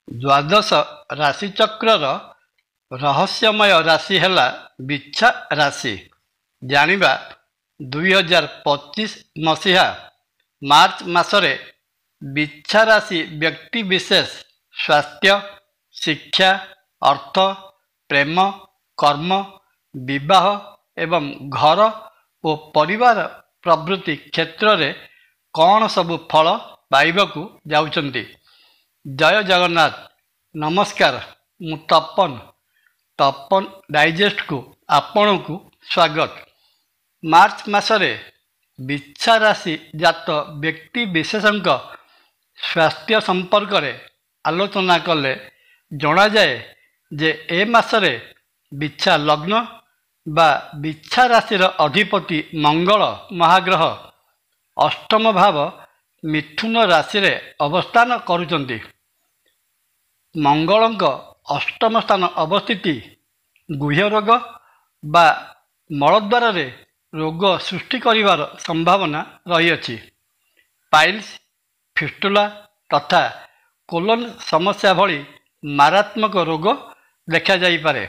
ଦ୍ୱାଦଶ ରାଶିଚକ୍ରର ରହସ୍ୟମୟ ରାଶି ହେଲା ବିଚ୍ଛା ରାଶି। ଜାଣିବା 2025 ମସିହା ମାର୍ଚ୍ଚ ମାସରେ ବିଚ୍ଛା ରାଶି ବ୍ୟକ୍ତି ବିଶେଷ ସ୍ୱାସ୍ଥ୍ୟ, ଶିକ୍ଷା, ଅର୍ଥ, ପ୍ରେମ, କର୍ମ, ବିବାହ ଏବଂ ଘର ଓ ପରିବାର ପ୍ରଭୃତି କ୍ଷେତ୍ରରେ କ'ଣ ସବୁ ଫଳ ପାଇବାକୁ ଯାଉଛନ୍ତି। ଜୟ ଜଗନ୍ନାଥ। ନମସ୍କାର, ମୁଁ ତପନ ଡାଇଜେଷ୍ଟକୁ ଆପଣଙ୍କୁ ସ୍ୱାଗତ। ମାର୍ଚ୍ଚ ମାସରେ ବିଚ୍ଛା ରାଶି ଜାତ ବ୍ୟକ୍ତି ବିଶେଷଙ୍କ ସ୍ୱାସ୍ଥ୍ୟ ସମ୍ପର୍କରେ ଆଲୋଚନା କଲେ ଜଣାଯାଏ ଯେ ଏ ମାସରେ ବିଚ୍ଛା ଲଗ୍ନ ବା ବିଚ୍ଛା ରାଶିର ଅଧିପତି ମଙ୍ଗଳ ମହାଗ୍ରହ ଅଷ୍ଟମ ଭାବ ମିଥୁନ ରାଶିରେ ଅବସ୍ଥାନ କରୁଛନ୍ତି। ମଙ୍ଗଳଙ୍କ ଅଷ୍ଟମ ସ୍ଥାନ ଅବସ୍ଥିତି ଗୁହ୍ୟ ରୋଗ ବା ମଳଦ୍ୱାରରେ ରୋଗ ସୃଷ୍ଟି କରିବାର ସମ୍ଭାବନା ରହିଅଛି। ପାଇଲ୍ସ, ଫିଷ୍ଟୁଲା ତଥା କୋଲନ ସମସ୍ୟା ଭଳି ମାରାତ୍ମକ ରୋଗ ଦେଖାଯାଇପାରେ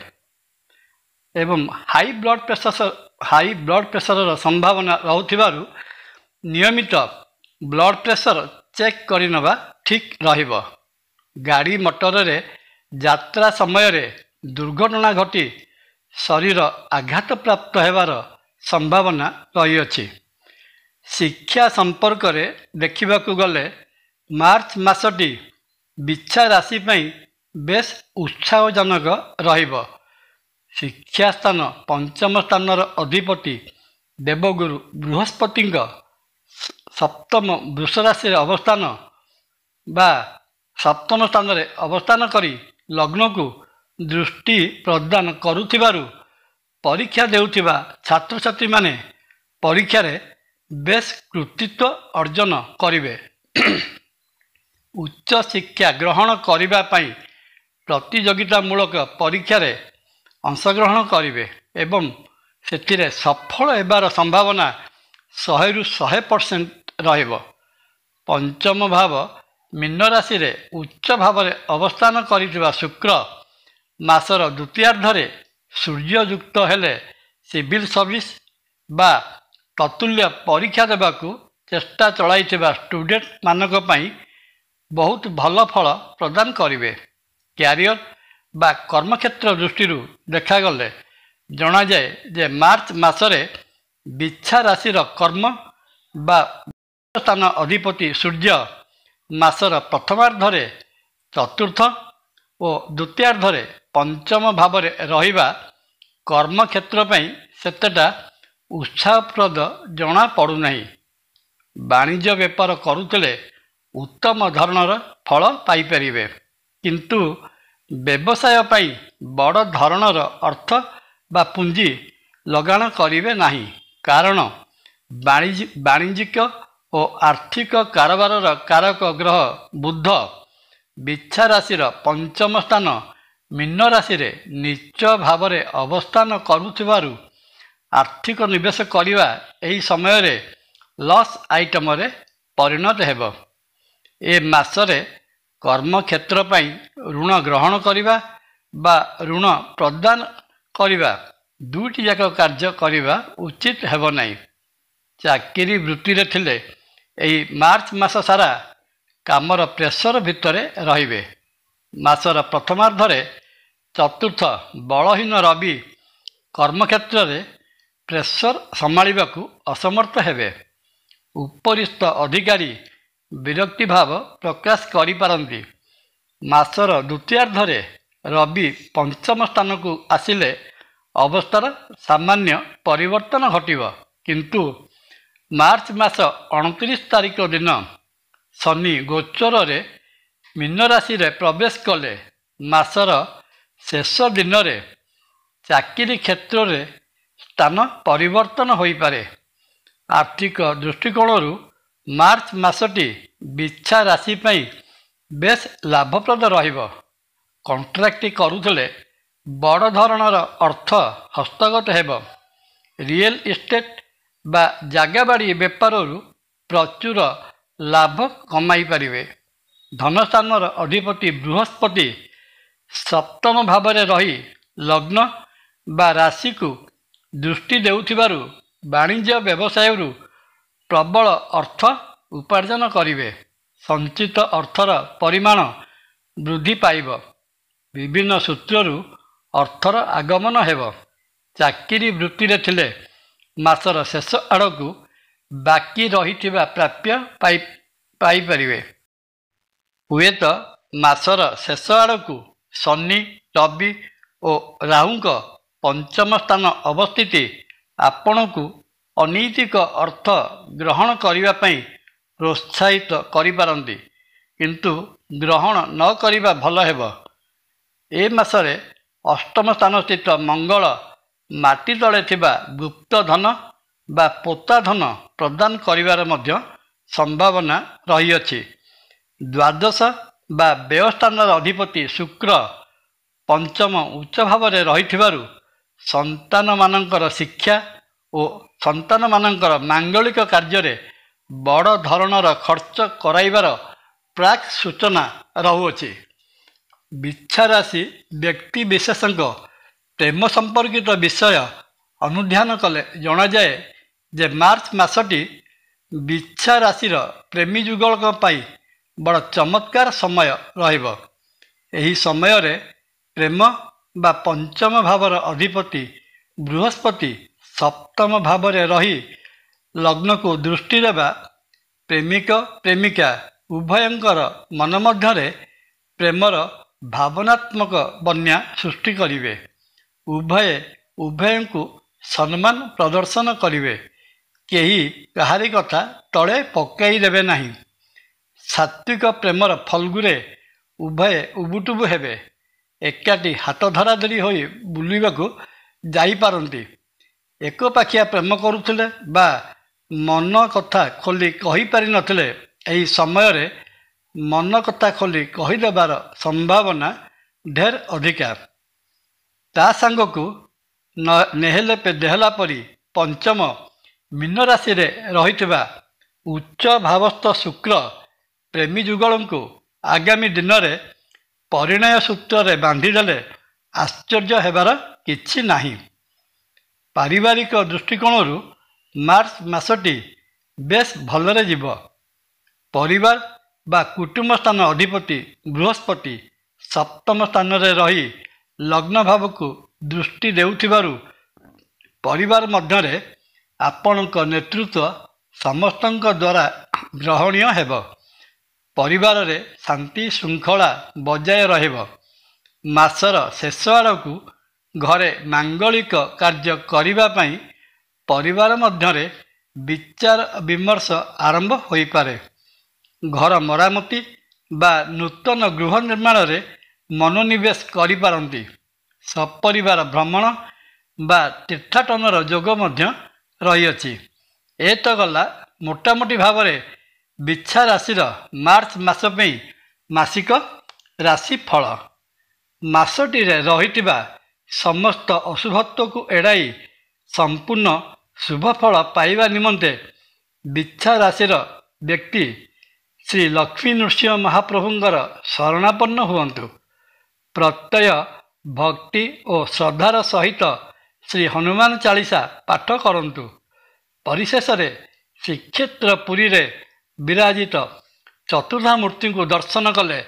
ଏବଂ ହାଇ ବ୍ଲଡ଼ ପ୍ରେସରର ସମ୍ଭାବନା ରହୁଥିବାରୁ ନିୟମିତ ବ୍ଲଡ଼ ପ୍ରେସର ଚେକ୍ କରିନେବା ଠିକ୍ ରହିବ। ଗାଡ଼ି ମଟରରେ ଯାତ୍ରା ସମୟରେ ଦୁର୍ଘଟଣା ଘଟି ଶରୀର ଆଘାତପ୍ରାପ୍ତ ହେବାର ସମ୍ଭାବନା ରହିଅଛି। ଶିକ୍ଷା ସମ୍ପର୍କରେ ଦେଖିବାକୁ ଗଲେ ମାର୍ଚ୍ଚ ମାସଟି ବିଚ୍ଛା ରାଶି ପାଇଁ ବେଶ୍ ଉତ୍ସାହଜନକ ରହିବ। ଶିକ୍ଷାସ୍ଥାନ ପଞ୍ଚମ ସ୍ଥାନର ଅଧିପତି ଦେବଗୁରୁ ବୃହସ୍ପତିଙ୍କ ସପ୍ତମ ବୃଷ ରାଶିରେ ଅବସ୍ଥାନ ବା ସପ୍ତମ ସ୍ଥାନରେ ଅବସ୍ଥାନ କରି ଲଗ୍ନକୁ ଦୃଷ୍ଟି ପ୍ରଦାନ କରୁଥିବାରୁ ପରୀକ୍ଷା ଦେଉଥିବା ଛାତ୍ରଛାତ୍ରୀମାନେ ପରୀକ୍ଷାରେ ବେଶ୍ କୃତିତ୍ୱ ଅର୍ଜନ କରିବେ। ଉଚ୍ଚ ଶିକ୍ଷା ଗ୍ରହଣ କରିବା ପାଇଁ ପ୍ରତିଯୋଗିତାମୂଳକ ପରୀକ୍ଷାରେ ଅଂଶଗ୍ରହଣ କରିବେ ଏବଂ ସେଥିରେ ସଫଳ ହେବାର ସମ୍ଭାବନା 100ରୁ 100% ରହିବ। ପଞ୍ଚମ ଭାବ ମୀନ ରାଶିରେ ଉଚ୍ଚ ଭାବରେ ଅବସ୍ଥାନ କରିଥିବା ଶୁକ୍ର ମାସର ଦ୍ୱିତୀୟାର୍ଦ୍ଧରେ ସୂର୍ଯ୍ୟଯୁକ୍ତ ହେଲେ ସିଭିଲ ସର୍ଭିସ ବା ତତୁଲ୍ୟ ପରୀକ୍ଷା ଦେବାକୁ ଚେଷ୍ଟା ଚଳାଇଥିବା ଷ୍ଟୁଡେଣ୍ଟମାନଙ୍କ ପାଇଁ ବହୁତ ଭଲ ଫଳ ପ୍ରଦାନ କରିବେ। କ୍ୟାରିୟର ବା କର୍ମକ୍ଷେତ୍ର ଦୃଷ୍ଟିରୁ ଦେଖାଗଲେ ଜଣାଯାଏ ଯେ ମାର୍ଚ୍ଚ ମାସରେ ବିଚ୍ଛା ରାଶିର କର୍ମ ବା ସ୍ଥାନ ଅଧିପତି ସୂର୍ଯ୍ୟ ମାସର ପ୍ରଥମାର୍ଦ୍ଧରେ ଚତୁର୍ଥ ଓ ଦ୍ୱିତୀୟାର୍ଦ୍ଧରେ ପଞ୍ଚମ ଭାବରେ ରହିବା କର୍ମକ୍ଷେତ୍ର ପାଇଁ ସେତେଟା ଉତ୍ସାହପ୍ରଦ ଜଣାପଡ଼ୁନାହିଁ। ବାଣିଜ୍ୟ ବେପାର କରୁଥିଲେ ଉତ୍ତମ ଧରଣର ଫଳ ପାଇପାରିବେ, କିନ୍ତୁ ବ୍ୟବସାୟ ପାଇଁ ବଡ଼ ଧରଣର ଅର୍ଥ ବା ପୁଞ୍ଜି ଲଗାଣ କରିବେ ନାହିଁ, କାରଣ ବାଣିଜ୍ୟିକ ଓ ଆର୍ଥିକ କାରବାରର କାରକ ଗ୍ରହ ବୁଧ ବିଚ୍ଛା ରାଶିର ପଞ୍ଚମ ସ୍ଥାନ ମୀନ ରାଶିରେ ନୀଚ ଭାବରେ ଅବସ୍ଥାନ କରୁଥିବାରୁ ଆର୍ଥିକ ନିବେଶ କରିବା ଏହି ସମୟରେ ଲସ୍ ଆଇଟମରେ ପରିଣତ ହେବ। ଏ ମାସରେ କର୍ମକ୍ଷେତ୍ର ପାଇଁ ଋଣ ଗ୍ରହଣ କରିବା ବା ଋଣ ପ୍ରଦାନ କରିବା ଦୁଇଟି ଯାକ କାର୍ଯ୍ୟ କରିବା ଉଚିତ ହେବ ନାହିଁ। ଚାକିରି ବୃତ୍ତିରେ ଥିଲେ ଏହି ମାର୍ଚ୍ଚ ମାସ ସାରା କାମର ପ୍ରେସର ଭିତରେ ରହିବେ। ମାସର ପ୍ରଥମାର୍ଦ୍ଧରେ ଚତୁର୍ଥ ବଳହୀନ ରବି କର୍ମକ୍ଷେତ୍ରରେ ପ୍ରେସର ସମ୍ଭାଳିବାକୁ ଅସମର୍ଥ ହେବେ। ଉପରିସ୍ଥ ଅଧିକାରୀ ବିରକ୍ତି ଭାବ ପ୍ରକାଶ କରିପାରନ୍ତି। ମାସର ଦ୍ୱିତୀୟାର୍ଦ୍ଧରେ ରବି ପଞ୍ଚମ ସ୍ଥାନକୁ ଆସିଲେ ଅବସ୍ଥାର ସାମାନ୍ୟ ପରିବର୍ତ୍ତନ ଘଟିବ, କିନ୍ତୁ ମାର୍ଚ୍ଚ ମାସ 29 ତାରିଖ ଦିନ ଶନି ଗୋଚରରେ ମୀନ ରାଶିରେ ପ୍ରବେଶ କଲେ ମାସର ଶେଷ ଦିନରେ ଚାକିରି କ୍ଷେତ୍ରରେ ସ୍ଥାନ ପରିବର୍ତ୍ତନ ହୋଇପାରେ। ଆର୍ଥିକ ଦୃଷ୍ଟିକୋଣରୁ ମାର୍ଚ୍ଚ ମାସଟି ବିଚ୍ଛା ରାଶି ପାଇଁ ବେଶ୍ ଲାଭପ୍ରଦ ରହିବ। କଣ୍ଟ୍ରାକ୍ଟ କରୁଥିଲେ ବଡ଼ ଧରଣର ଅର୍ଥ ହସ୍ତଗତ ହେବ। ରିଏଲ ଇଷ୍ଟେଟ୍ ବା ଜାଗାବାଡ଼ି ବେପାରରୁ ପ୍ରଚୁର ଲାଭ କମାଇ ପାରିବେ। ଧନସ୍ଥାନର ଅଧିପତି ବୃହସ୍ପତି ସପ୍ତମ ଭାବରେ ରହି ଲଗ୍ନ ବା ରାଶିକୁ ଦୃଷ୍ଟି ଦେଉଥିବାରୁ ବାଣିଜ୍ୟ ବ୍ୟବସାୟରୁ ପ୍ରବଳ ଅର୍ଥ ଉପାର୍ଜନ କରିବେ। ସଞ୍ଚିତ ଅର୍ଥର ପରିମାଣ ବୃଦ୍ଧି ପାଇବ। ବିଭିନ୍ନ ସୂତ୍ରରୁ ଅର୍ଥର ଆଗମନ ହେବ। ଚାକିରି ବୃତ୍ତିରେ ଥିଲେ ମାସର ଶେଷ ଆଡ଼କୁ ବାକି ରହିଥିବା ପ୍ରାପ୍ୟ ପାଇପାରିବେ। ହୁଏତ ମାସର ଶେଷ ଆଡ଼କୁ ଶନି, ରବି ଓ ରାହୁଙ୍କ ପଞ୍ଚମ ସ୍ଥାନ ଅବସ୍ଥିତି ଆପଣଙ୍କୁ ଅନୈତିକ ଅର୍ଥ ଗ୍ରହଣ କରିବା ପାଇଁ ପ୍ରୋତ୍ସାହିତ କରିପାରନ୍ତି, କିନ୍ତୁ ଗ୍ରହଣ ନ କରିବା ଭଲ ହେବ। ଏ ମାସରେ ଅଷ୍ଟମ ସ୍ଥାନସ୍ଥିତ ମଙ୍ଗଳ ମାଟି ତଳେ ଥିବା ଗୁପ୍ତ ଧନ ବା ପୋତା ଧନ ପ୍ରଦାନ କରିବାର ମଧ୍ୟ ସମ୍ଭାବନା ରହିଅଛି। ଦ୍ୱାଦଶ ବା ବ୍ୟୟ ସ୍ଥାନର ଅଧିପତି ଶୁକ୍ର ପଞ୍ଚମ ଉଚ୍ଚ ଭାବରେ ରହିଥିବାରୁ ସନ୍ତାନମାନଙ୍କର ଶିକ୍ଷା ଓ ସନ୍ତାନମାନଙ୍କର ମାଙ୍ଗଳିକ କାର୍ଯ୍ୟରେ ବଡ଼ ଧରଣର ଖର୍ଚ୍ଚ କରାଇବାର ପ୍ରାକ୍ ସୂଚନା ରହୁଅଛି। ବିଛା ରାଶି ବ୍ୟକ୍ତି ବିଶେଷଙ୍କ ପ୍ରେମ ସମ୍ପର୍କିତ ବିଷୟ ଅନୁଧ୍ୟାନ କଲେ ଜଣାଯାଏ ଯେ ମାର୍ଚ୍ଚ ମାସଟି ବିଛା ରାଶିର ପ୍ରେମୀ ଯୁଗଳଙ୍କ ପାଇଁ ବଡ଼ ଚମତ୍କାର ସମୟ ରହିବ। ଏହି ସମୟରେ ପ୍ରେମ ବା ପଞ୍ଚମ ଭାବର ଅଧିପତି ବୃହସ୍ପତି ସପ୍ତମ ଭାବରେ ରହି ଲଗ୍ନକୁ ଦୃଷ୍ଟି ଦେବା ପ୍ରେମିକ ପ୍ରେମିକା ଉଭୟଙ୍କର ମନ ମଧ୍ୟରେ ପ୍ରେମର ଭାବନାତ୍ମକ ବନ୍ୟା ସୃଷ୍ଟି କରିବେ। ଉଭୟଙ୍କୁ ସମ୍ମାନ ପ୍ରଦର୍ଶନ କରିବେ। କେହି କାହାରି କଥା ତଳେ ପକାଇ ଦେବେ ନାହିଁ। ସାତ୍ତ୍ୱିକ ପ୍ରେମର ଫଲ୍ଗୁରେ ଉଭୟେ ଉବୁଟୁବୁ ହେବେ। ଏକାଠି ହାତ ଧରାଧରି ହୋଇ ବୁଲିବାକୁ ଯାଇପାରନ୍ତି। ଏକପାଖିଆ ପ୍ରେମ କରୁଥିଲେ ବା ମନ କଥା ଖୋଲି କହିପାରିନଥିଲେ ଏହି ସମୟରେ ମନ କଥା ଖୋଲି କହିଦେବାର ସମ୍ଭାବନା ଢେର ଅଧିକା। ତା ସାଙ୍ଗକୁ ନେହେଲେ ଦେହଲା ପରି ପଞ୍ଚମ ମୀନ ରାଶିରେ ରହିଥିବା ଉଚ୍ଚ ଭାବସ୍ଥ ଶୁକ୍ର ପ୍ରେମୀ ଯୁଗଳଙ୍କୁ ଆଗାମୀ ଦିନରେ ପରିଣୟ ସୂତ୍ରରେ ବାନ୍ଧିଦେଲେ ଆଶ୍ଚର୍ଯ୍ୟ ହେବାର କିଛି ନାହିଁ। ପାରିବାରିକ ଦୃଷ୍ଟିକୋଣରୁ ମାର୍ଚ୍ଚ ମାସଟି ବେଶ ଭଲରେ ଯିବ। ପରିବାର ବା କୁଟୁମ୍ବ ସ୍ଥାନ ଅଧିପତି ବୃହସ୍ପତି ସପ୍ତମ ସ୍ଥାନରେ ରହି ଲଗ୍ନ ଭାବକୁ ଦୃଷ୍ଟି ଦେଉଥିବାରୁ ପରିବାର ମଧ୍ୟରେ ଆପଣଙ୍କ ନେତୃତ୍ୱ ସମସ୍ତଙ୍କ ଦ୍ୱାରା ଗ୍ରହଣୀୟ ହେବ। ପରିବାରରେ ଶାନ୍ତି ଶୃଙ୍ଖଳା ବଜାୟ ରହିବ। ମାସର ଶେଷ ଆଡ଼କୁ ଘରେ ମାଙ୍ଗଳିକ କାର୍ଯ୍ୟ କରିବା ପାଇଁ ପରିବାର ମଧ୍ୟରେ ବିଚାର ବିମର୍ଶ ଆରମ୍ଭ ହୋଇପାରେ। ଘର ମରାମତି ବା ନୂତନ ଗୃହ ନିର୍ମାଣରେ ମନୋନିବେଶ କରିପାରନ୍ତି। ସପରିବାର ଭ୍ରମଣ ବା ତୀର୍ଥାଟନର ଯୋଗ ମଧ୍ୟ ରହିଅଛି। ଏ ତ ଗଲା ମୋଟାମୋଟି ଭାବରେ ବିଛା ରାଶିର ମାର୍ଚ୍ଚ ମାସ ପାଇଁ ମାସିକ ରାଶିଫଳ। ମାସଟିରେ ରହିଥିବା ସମସ୍ତ ଅଶୁଭତ୍ୱକୁ ଏଡ଼ାଇ ସମ୍ପୂର୍ଣ୍ଣ ଶୁଭଫଳ ପାଇବା ନିମନ୍ତେ ବିଛା ରାଶିର ବ୍ୟକ୍ତି ଶ୍ରୀ ଲକ୍ଷ୍ମୀ ନୃସିଂହ ମହାପ୍ରଭୁଙ୍କର ଶରଣାପନ୍ନ ହୁଅନ୍ତୁ। ପ୍ରତ୍ୟୟ ଭକ୍ତି ଓ ଶ୍ରଦ୍ଧାର ସହିତ ଶ୍ରୀ ହନୁମାନ ଚାଳିଶା ପାଠ କରନ୍ତୁ। ପରିଶେଷରେ ଶ୍ରୀକ୍ଷେତ୍ର ପୁରୀରେ ବିରାଜିତ ଚତୁର୍ଦ୍ଧାମୂର୍ତ୍ତିଙ୍କୁ ଦର୍ଶନ କଲେ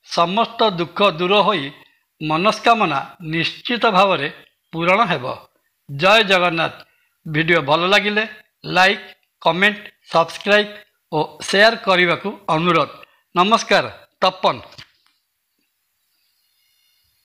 ସମସ୍ତ ଦୁଃଖ ଦୂର ହୋଇ ମନସ୍କାମନା ନିଶ୍ଚିତ ଭାବରେ ପୂରଣ ହେବ। ଜୟ ଜଗନ୍ନାଥ। ଭିଡ଼ିଓ ଭଲ ଲାଗିଲେ ଲାଇକ୍, କମେଣ୍ଟ, ସବସ୍କ୍ରାଇବ୍ ଓ ସେୟାର କରିବାକୁ ଅନୁରୋଧ। ନମସ୍କାର। ତପନ।